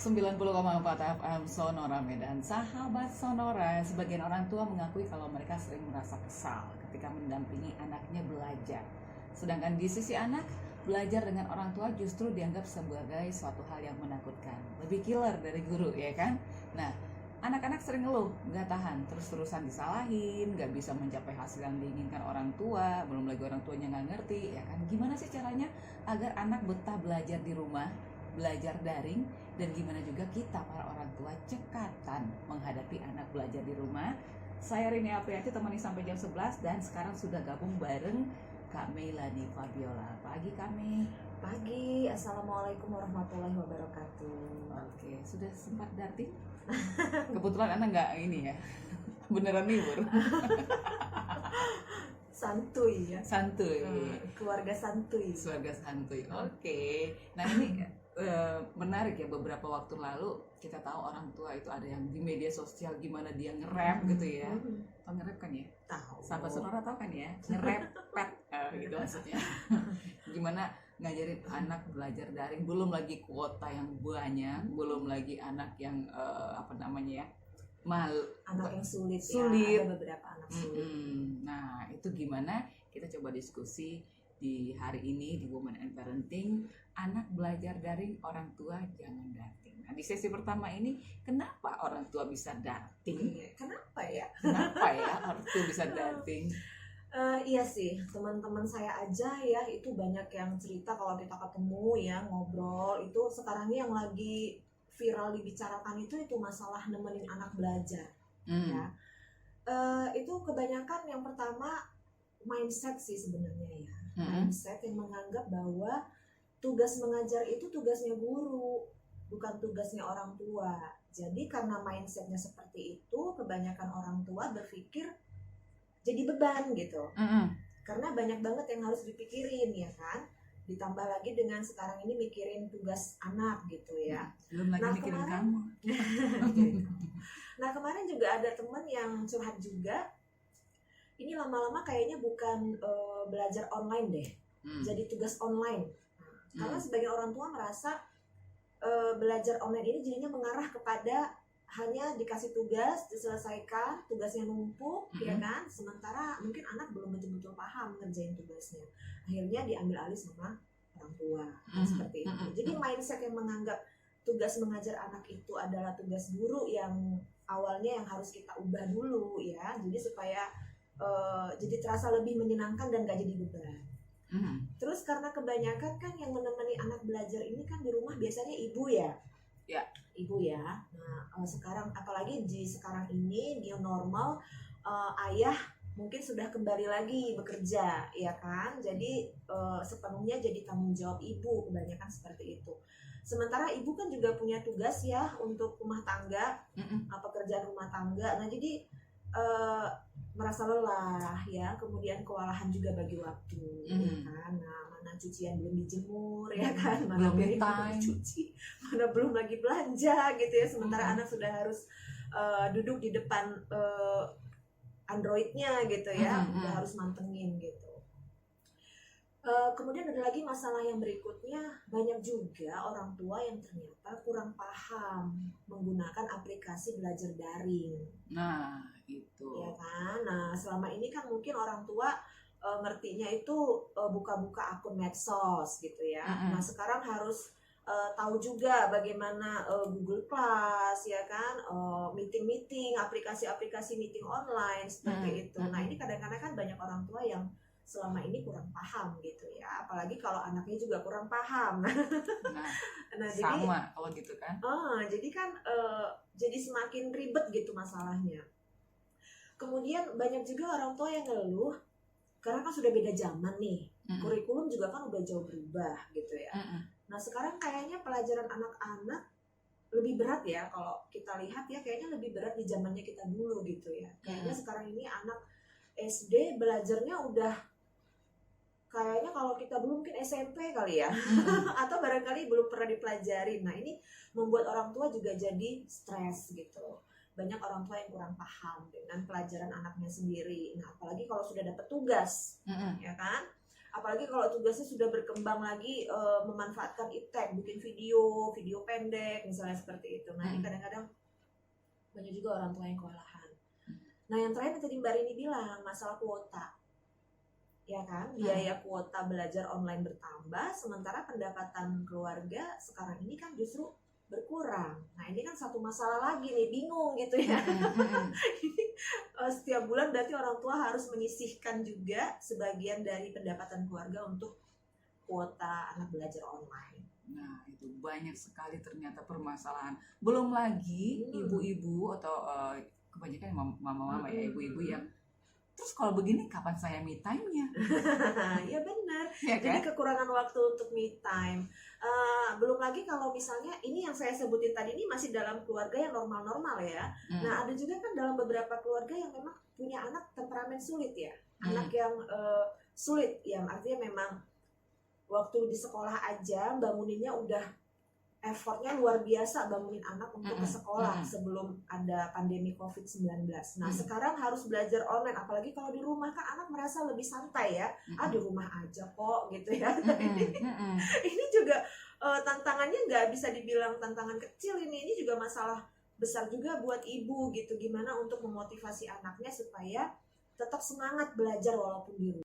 90,4 FM Sonora Medan. Sahabat Sonora, sebagian orang tua mengakui kalau mereka sering merasa kesal ketika mendampingi anaknya belajar. Sedangkan di sisi anak, belajar dengan orang tua justru dianggap sebagai suatu hal yang menakutkan. Lebih killer dari guru, ya kan? Nah, anak-anak sering ngeluh, nggak tahan, terus-terusan disalahin, nggak bisa mencapai hasil yang diinginkan orang tua, belum lagi orang tuanya nggak ngerti, ya kan? Gimana sih caranya agar anak betah belajar di rumah, belajar daring, dan gimana juga kita para orang tua cekatan menghadapi anak belajar di rumah? Saya Rini Apriati temani sampai jam 11 dan sekarang sudah gabung bareng Kak Meilani Fabiola. Pagi kami. Pagi, Assalamualaikum warahmatullahi wabarakatuh. Oke, sudah sempat darting? Kebetulan anak nggak ini ya, beneran libur. Santuy ya. Santuy. Keluarga santuy. Keluarga santuy. Oke. Nah ini menarik ya, beberapa waktu lalu kita tahu orang tua itu ada yang di media sosial gimana dia nge-rap gitu ya. Tahu nge-rap kan ya? Tahu. Sahabat Sonora tahu kan ya? Nge-rap gitu maksudnya. Gimana ngajarin anak belajar daring, belum lagi kuota yang banyak, belum lagi anak yang Anak yang sulit. Sulit. Ya, ada beberapa anak sulit. Nah, itu gimana? Kita coba diskusi di hari ini di Women and Parenting, anak belajar daring, orang tua jangan darting. Nah, di sesi pertama ini, kenapa orang tua bisa darting? Kenapa ya? Kenapa ya orang tua bisa darting? Iya sih, teman-teman saya aja ya itu banyak yang cerita kalau kita ketemu ya ngobrol itu sekarang ini yang lagi viral dibicarakan itu masalah nemenin anak belajar. Ya. Itu kebanyakan yang pertama mindset sih sebenarnya ya. Mindset yang menganggap bahwa tugas mengajar itu tugasnya guru, bukan tugasnya orang tua. Jadi karena mindsetnya seperti itu, kebanyakan orang tua berpikir jadi beban gitu. Karena banyak banget yang harus dipikirin ya kan. Ditambah lagi dengan sekarang ini mikirin tugas anak gitu ya. Belum lagi mikirin kamu. Nah kemarin juga ada teman yang curhat juga. Ini lama-lama kayaknya bukan belajar online deh. Jadi tugas online. Karena sebagian orang tua merasa belajar online ini jadinya mengarah kepada hanya dikasih tugas, diselesaikan, tugasnya numpuk, ya kan? Sementara mungkin anak belum betul-betul paham ngerjain tugasnya. Akhirnya diambil alih sama orang tua, seperti itu. Jadi mindset yang menganggap tugas mengajar anak itu adalah tugas guru yang awalnya yang harus kita ubah dulu, ya. Jadi supaya jadi terasa lebih menyenangkan dan gak jadi beban. Terus karena kebanyakan kan yang menemani anak belajar ini kan di rumah biasanya ibu ya. Ya. Ibu ya. Nah, sekarang apalagi di sekarang ini new normal, ayah mungkin sudah kembali lagi bekerja, ya kan? Jadi sepenuhnya jadi tanggung jawab ibu, kebanyakan seperti itu. Sementara ibu kan juga punya tugas ya untuk rumah tangga, pekerjaan rumah tangga. Nah, jadi merasa lelah ya, kemudian kewalahan juga bagi waktu, ya kan? Nah, mana cucian belum dijemur ya kan, mana piring belum dicuci, mana belum lagi belanja gitu ya, sementara anak sudah harus duduk di depan Androidnya gitu ya, udah harus mantengin gitu. Kemudian ada lagi masalah yang berikutnya, banyak juga orang tua yang ternyata kurang paham menggunakan aplikasi belajar daring. Nah, itu. Ya kan? Nah, selama ini kan mungkin orang tua ngertinya itu buka-buka akun medsos gitu ya. Nah, sekarang harus tahu juga bagaimana Google Class ya kan, meeting-meeting, aplikasi-aplikasi meeting online seperti itu. Nah, ini kadang-kadang kan banyak orang tua yang selama ini kurang paham gitu ya, apalagi kalau anaknya juga kurang paham. Nah sama kalau gitu kan. Jadi kan jadi semakin ribet gitu masalahnya. Kemudian banyak juga orang tua yang ngeluh karena kan sudah beda zaman nih, kurikulum juga kan udah jauh berubah gitu ya. Nah sekarang kayaknya pelajaran anak-anak lebih berat ya, kalau kita lihat ya kayaknya lebih berat di zamannya kita dulu gitu ya. Kayaknya sekarang ini anak SD belajarnya udah kayaknya kalau kita belum mungkin SMP kali ya, atau barangkali belum pernah dipelajari. Nah ini membuat orang tua juga jadi stres gitu. Banyak orang tua yang kurang paham dengan pelajaran anaknya sendiri. Nah apalagi kalau sudah dapat tugas, ya kan? Apalagi kalau tugasnya sudah berkembang lagi, memanfaatkan iptek, bikin video pendek misalnya seperti itu. Nah ini kadang-kadang banyak juga orang tua yang kewalahan. Nah yang terakhir tadi Mbak Rini bilang masalah kuota, ya kan, biaya kuota belajar online bertambah, sementara pendapatan keluarga sekarang ini kan justru berkurang. Nah ini kan satu masalah lagi nih, bingung gitu ya. Ini setiap bulan berarti orang tua harus menyisihkan juga sebagian dari pendapatan keluarga untuk kuota anak belajar online. Nah itu banyak sekali ternyata permasalahan. Belum lagi ibu-ibu atau kebanyakan mama-mama ya, ibu-ibu yang terus kalau begini kapan saya me time-nya? Ya benar. Ya kan? Jadi kekurangan waktu untuk me time. Belum lagi kalau misalnya ini yang saya sebutin tadi ini masih dalam keluarga yang normal-normal ya. Nah ada juga kan dalam beberapa keluarga yang memang punya anak temperamen sulit ya. Anak yang sulit, yang artinya memang waktu di sekolah aja banguninnya udah effortnya luar biasa bangunin anak untuk ke sekolah sebelum ada pandemi COVID-19. Nah sekarang harus belajar online, apalagi kalau di rumah kan anak merasa lebih santai ya. Di rumah aja kok gitu ya. Ini juga tantangannya nggak bisa dibilang tantangan kecil ini juga masalah besar juga buat ibu gitu. Gimana untuk memotivasi anaknya supaya tetap semangat belajar walaupun di rumah.